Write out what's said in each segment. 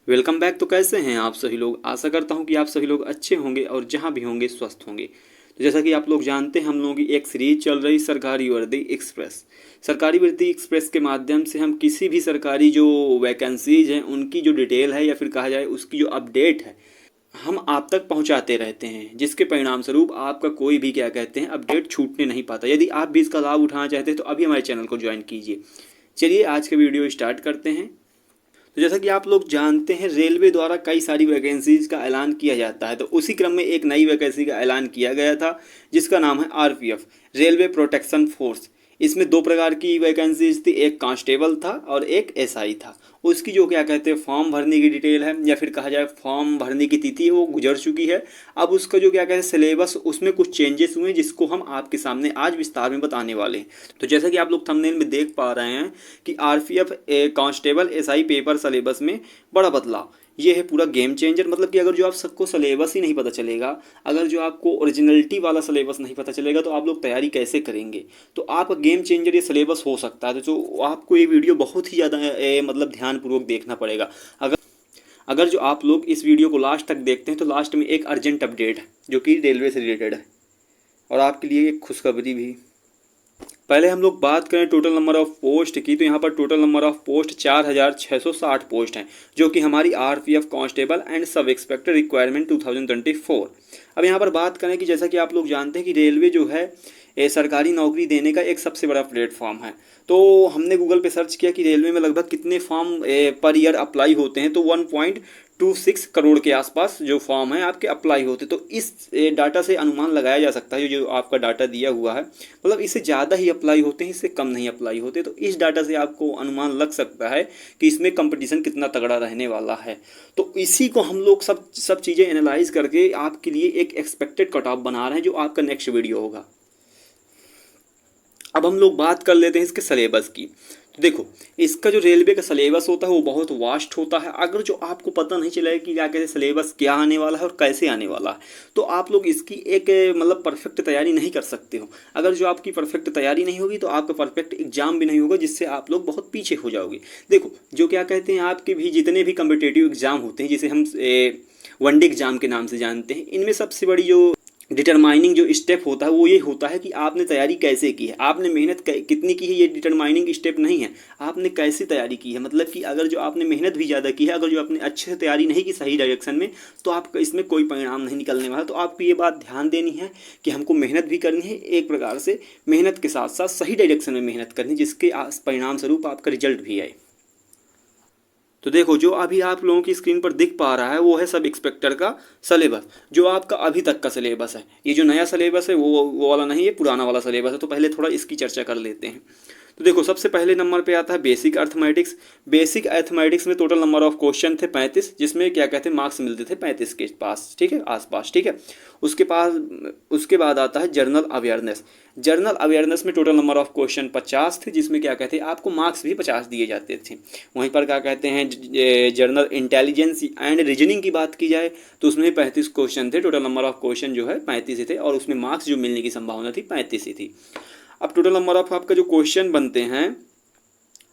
Welcome back. तो कैसे हैं आप सभी लोग। आशा करता हूं कि आप सभी लोग अच्छे होंगे और जहां भी होंगे स्वस्थ होंगे। तो जैसा कि आप लोग जानते हैं, हम लोगों की एक सीरीज चल रही सरकारी वर्दी एक्सप्रेस। सरकारी वर्दी एक्सप्रेस के माध्यम से हम किसी भी सरकारी जो वैकेंसीज हैं उनकी जो डिटेल है या फिर कहा जाए उसकी जो अपडेट है हम आप तक पहुंचाते रहते हैं, जिसके परिणाम स्वरूप आपका कोई भी क्या कहते हैं अपडेट छूटने नहीं पाता। यदि आप भी इसका लाभ उठाना चाहते हैं तो अभी हमारे चैनल को ज्वाइन कीजिए। चलिए आज का वीडियो स्टार्ट करते हैं। तो जैसा कि आप लोग जानते हैं, रेलवे द्वारा कई सारी वैकेंसीज का ऐलान किया जाता है। तो उसी क्रम में एक नई वैकेंसी का ऐलान किया गया था जिसका नाम है आरपीएफ, रेलवे प्रोटेक्शन फोर्स। इसमें दो प्रकार की वैकेंसीज थी, एक कांस्टेबल था और एक एसआई था। उसकी जो क्या कहते हैं फॉर्म भरने की डिटेल है या फिर कहा जाए फॉर्म भरने की तिथि है वो गुजर चुकी है। अब उसका जो क्या कहते हैं सिलेबस, उसमें कुछ चेंजेस हुए हैं जिसको हम आपके सामने आज विस्तार में बताने वाले हैं। तो जैसा कि आप लोग थंबनेल में देख पा रहे हैं कि RPF constable SI paper syllabus में बड़ा बदलाव। ये है पूरा गेम चेंजर। मतलब कि अगर जो आप सबको सिलेबस ही नहीं पता चलेगा, अगर जो आपको ओरिजिनलिटी वाला सिलेबस नहीं पता चलेगा तो आप लोग तैयारी कैसे करेंगे। तो आपका गेम चेंजर ये सिलेबस हो सकता है। तो आपको ये वीडियो बहुत ही ज़्यादा मतलब ध्यानपूर्वक देखना पड़ेगा। अगर अगर जो आप लोग इस वीडियो को लास्ट तक देखते हैं तो लास्ट में एक अर्जेंट अपडेट है जो कि रेलवे से रिलेटेड है और आपके लिए एक खुशखबरी भी। पहले हम लोग बात करें टोटल नंबर ऑफ पोस्ट की, तो यहाँ पर total number of post 4660 post हैं, जो कि हमारी RPF constable and sub inspector requirement 2024। अब यहाँ पर बात करें कि जैसा कि आप लोग जानते हैं कि रेलवे जो है सरकारी नौकरी देने का एक सबसे बड़ा प्लेटफॉर्म है। तो हमने गूगल पे सर्च किया कि रेलवे में लगभग कितने फॉर्म पर ईयर अप्लाई होते हैं, तो 1.26 करोड़ के आसपास जो फॉर्म है आपके अप्लाई होते। तो इस डाटा से अनुमान लगाया जा सकता है, जो आपका डाटा दिया हुआ है, मतलब इससे ज़्यादा ही अप्लाई होते हैं, इससे कम नहीं अप्लाई होते। तो इस डाटा से आपको अनुमान लग सकता है कि इसमें कंपटीशन कितना तगड़ा रहने वाला है। तो इसी को हम लोग सब चीज़ें एनालाइज करके आपके लिए एक एक्सपेक्टेड कट ऑफ बना रहे हैं, जो आपका नेक्स्ट वीडियो होगा। अब हम लोग बात कर लेते हैं इसके सिलेबस की। तो देखो, इसका जो रेलवे का सिलेबस होता है वो बहुत वास्ट होता है। अगर जो आपको पता नहीं चला कि क्या कहते हैं सिलेबस क्या आने वाला है और कैसे आने वाला है, तो आप लोग इसकी एक मतलब परफेक्ट तैयारी नहीं कर सकते हो। अगर जो आपकी परफेक्ट तैयारी नहीं होगी तो आपका परफेक्ट एग्जाम भी नहीं होगा, जिससे आप लोग बहुत पीछे हो जाओगे। देखो, जो क्या कहते हैं आपके भी जितने भी कम्पिटेटिव एग्जाम होते हैं, जिसे हम वनडे एग्जाम के नाम से जानते हैं, इनमें सबसे बड़ी जो डिटरमाइनिंग जो स्टेप होता है वो ये होता है कि आपने तैयारी कैसे की है, आपने मेहनत कितनी की है। ये डिटरमाइनिंग स्टेप नहीं है, आपने कैसे तैयारी की है। मतलब कि अगर जो आपने मेहनत भी ज़्यादा की है, अगर जो आपने अच्छे से तैयारी नहीं की सही डायरेक्शन में, तो आपका इसमें कोई परिणाम नहीं निकलने वाला। तो आपको ये बात ध्यान देनी है कि हमको मेहनत भी करनी है, एक प्रकार से मेहनत के साथ साथ सही डायरेक्शन में मेहनत करनी, जिसके परिणाम स्वरूप आपका रिजल्ट भी आए। तो देखो, जो अभी आप लोगों की स्क्रीन पर दिख पा रहा है वो है सब इंस्पेक्टर का सिलेबस, जो आपका अभी तक का सिलेबस है। ये जो नया सिलेबस है वो वाला नहीं है, पुराना वाला सिलेबस है। तो पहले थोड़ा इसकी चर्चा कर लेते हैं। तो देखो, सबसे पहले नंबर पे आता है बेसिक अर्थमेटिक्स। बेसिक अर्थमेटिक्स में टोटल नंबर ऑफ क्वेश्चन थे 35, जिसमें क्या कहते हैं मार्क्स मिलते थे 35 के पास, ठीक है, आसपास, ठीक है। उसके बाद आता है जनरल अवेयरनेस। जनरल अवेयरनेस में टोटल नंबर ऑफ क्वेश्चन 50 थे, जिसमें क्या कहते हैं आपको मार्क्स भी 50 दिए जाते थे। वहीं पर क्या कहते हैं जनरल इंटेलिजेंस एंड रीजनिंग की बात की जाए तो उसमें 35 क्वेश्चन थे। टोटल नंबर ऑफ क्वेश्चन जो है 35 ही थे और उसमें मार्क्स जो मिलने की संभावना थी 35 ही थी। अब टोटल नंबर ऑफ आपका जो क्वेश्चन बनते हैं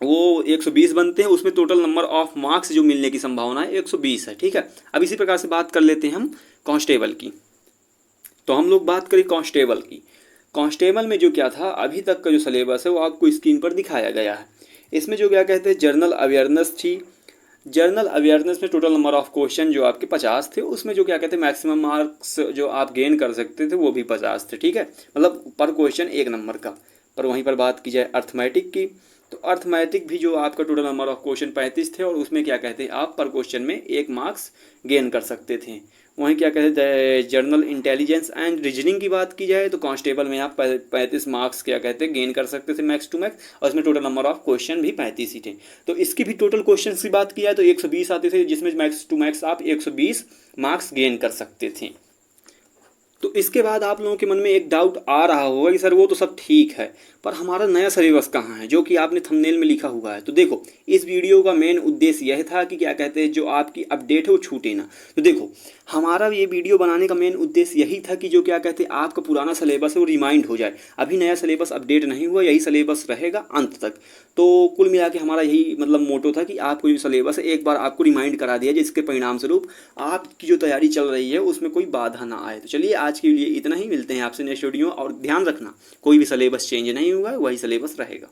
वो 120 बनते हैं, उसमें टोटल नंबर ऑफ मार्क्स जो मिलने की संभावना है 120 है, ठीक है। अब इसी प्रकार से बात कर लेते हैं हम कांस्टेबल की। तो हम लोग बात करें कांस्टेबल की। कांस्टेबल में जो क्या था अभी तक का जो सिलेबस है वो आपको स्क्रीन पर दिखाया गया है। इसमें जो क्या कहते हैं जनरल अवेयरनेस थी। जनरल अवेयरनेस में टोटल नंबर ऑफ क्वेश्चन जो आपके 50 थे, उसमें जो क्या कहते हैं मैक्सिमम मार्क्स जो आप गेन कर सकते थे वो भी 50 थे, ठीक है। मतलब पर क्वेश्चन 1 नंबर का। पर वहीं पर बात की जाए अर्थमेटिक की, तो अर्थमेटिक भी जो आपका टोटल नंबर ऑफ क्वेश्चन 35 थे और उसमें क्या कहते हैं आप पर क्वेश्चन में 1 मार्क्स गेन कर सकते थे। वहीं क्या कहते हैं जनरल इंटेलिजेंस एंड रीजनिंग की बात की जाए तो कांस्टेबल में आप 35 मार्क्स क्या कहते हैं गेन कर सकते थे मैक्स टू मैक्स, और इसमें टोटल नंबर ऑफ क्वेश्चन भी 35 ही थे। तो इसकी भी टोटल क्वेश्चन की बात की जाए तो 120 आते थे, जिसमें मैक्स टू मैक्स आप 120 मार्क्स गेन कर सकते थे। तो इसके बाद आप लोगों के मन में एक डाउट आ रहा होगा कि सर वो तो सब ठीक है, पर हमारा नया सिलेबस कहाँ है, जो कि आपने थंबनेल में लिखा हुआ है। तो देखो, इस वीडियो का मेन उद्देश्य यह था कि क्या कहते हैं, जो आपकी अपडेट है वो छूटे ना। तो देखो, हमारा ये वीडियो बनाने का मेन उद्देश्य यही था कि जो क्या कहते हैं आपका पुराना सिलेबस है वो रिमाइंड हो जाए। अभी नया सिलेबस अपडेट नहीं हुआ, यही सिलेबस रहेगा अंत तक। तो कुल मिला के हमारा यही मतलब मोटो था कि आपको जो सिलेबस है एक बार आपको रिमाइंड करा दिया, जिसके परिणाम स्वरूप आपकी जो तैयारी चल रही है उसमें कोई बाधा ना आए। तो चलिए आज के लिए इतना ही, मिलते हैं आपसे नेक्स्ट वीडियो। और ध्यान रखना, कोई भी सिलेबस चेंज नहीं हुआ है, वही सिलेबस रहेगा।